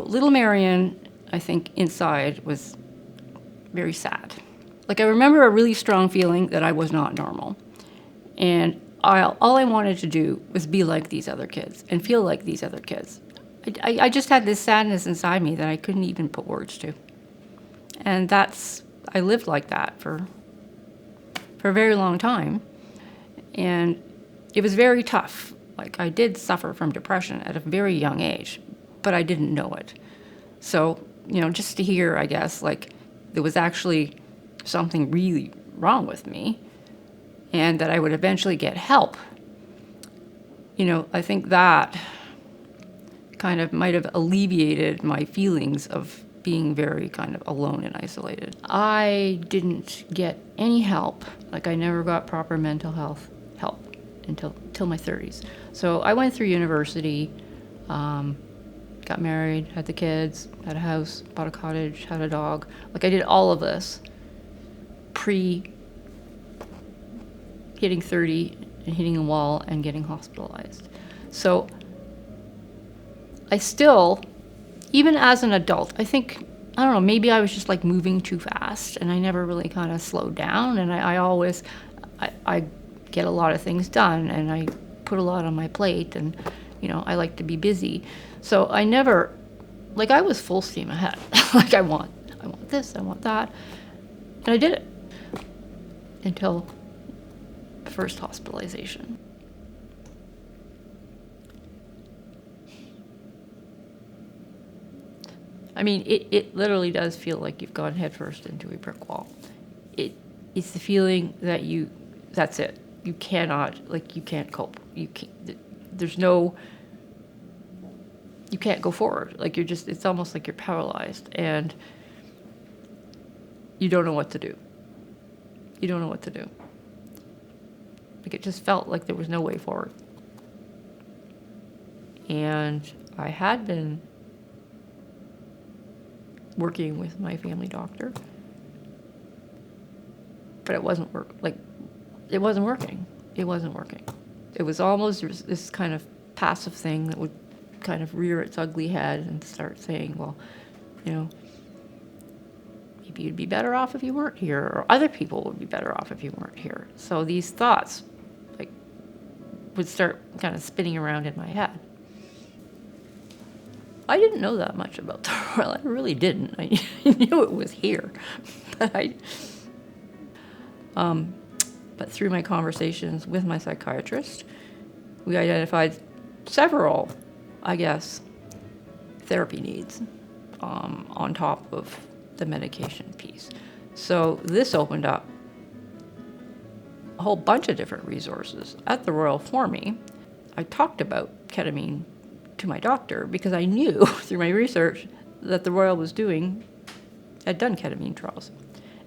little Marion, I think, inside was very sad. Like, I remember a really strong feeling that I was not normal. And all I wanted to do was be like these other kids and feel like these other kids. I just had this sadness inside me that I couldn't even put words to. And I lived like that for a very long time. And it was very tough. Like, I did suffer from depression at a very young age, but I didn't know it. So, just to hear, I guess, like, there was actually something really wrong with me and that I would eventually get help, I think that kind of might have alleviated my feelings of being very kind of alone and isolated. I didn't get any help. Like, I never got proper mental health help until my 30s. So I went through university, got married, had the kids, had a house, bought a cottage, had a dog. Like, I did all of this hitting 30 and hitting a wall and getting hospitalized. So I still, even as an adult, I think, I don't know, maybe I was just like moving too fast and I never really kind of slowed down. And I always get a lot of things done and I put a lot on my plate and, I like to be busy. So I never, like, I was full steam ahead. Like, I want this, I want that. And I did it until the first hospitalization. I mean, it literally does feel like you've gone headfirst into a brick wall. It's the feeling that that's it. You cannot, you can't cope. You can't go forward. Like, it's almost like you're paralyzed and you don't know what to do. You don't know what to do. Like, it just felt like there was no way forward. And I had been working with my family doctor, but it wasn't working. It wasn't working. It was almost this kind of passive thing that would kind of rear its ugly head and start saying, well, maybe you'd be better off if you weren't here, or other people would be better off if you weren't here. So these thoughts, would start kind of spinning around in my head. I didn't know that much about the world. I really didn't. I knew it was here, but through my conversations with my psychiatrist, we identified several, I guess, therapy needs on top of the medication piece. So this opened up a whole bunch of different resources at the Royal for me. I talked about ketamine to my doctor because I knew through my research that the Royal had done ketamine trials.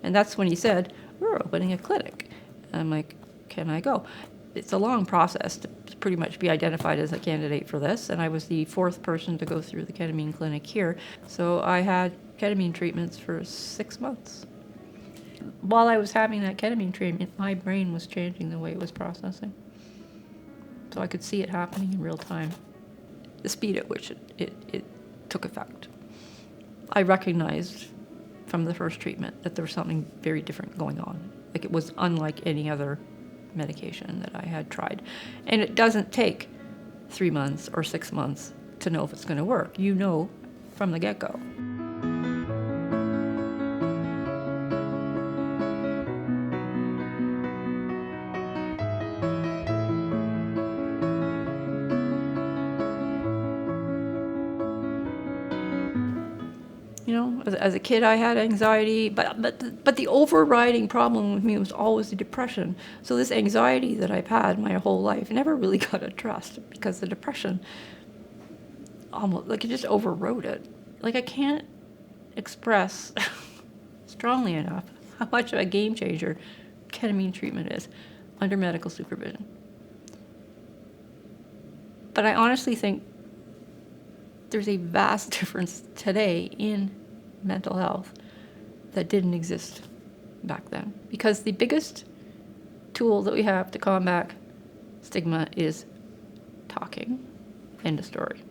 And that's when he said, we're opening a clinic. And I'm like, can I go? It's a long process to pretty much be identified as a candidate for this. And I was the 4th person to go through the ketamine clinic here. So I had ketamine treatments for 6 months. While I was having that ketamine treatment, my brain was changing the way it was processing. So I could see it happening in real time. The speed at which it took effect. I recognized from the first treatment that there was something very different going on. Like, it was unlike any other medication that I had tried. And it doesn't take 3 months or 6 months to know if it's going to work. You know from the get-go. As a kid, I had anxiety, but the overriding problem with me was always the depression. So this anxiety that I've had my whole life never really got addressed because the depression almost, it just overrode it. I can't express strongly enough how much of a game changer ketamine treatment is under medical supervision. But I honestly think there's a vast difference today in mental health that didn't exist back then. Because the biggest tool that we have to combat stigma is talking. End of story.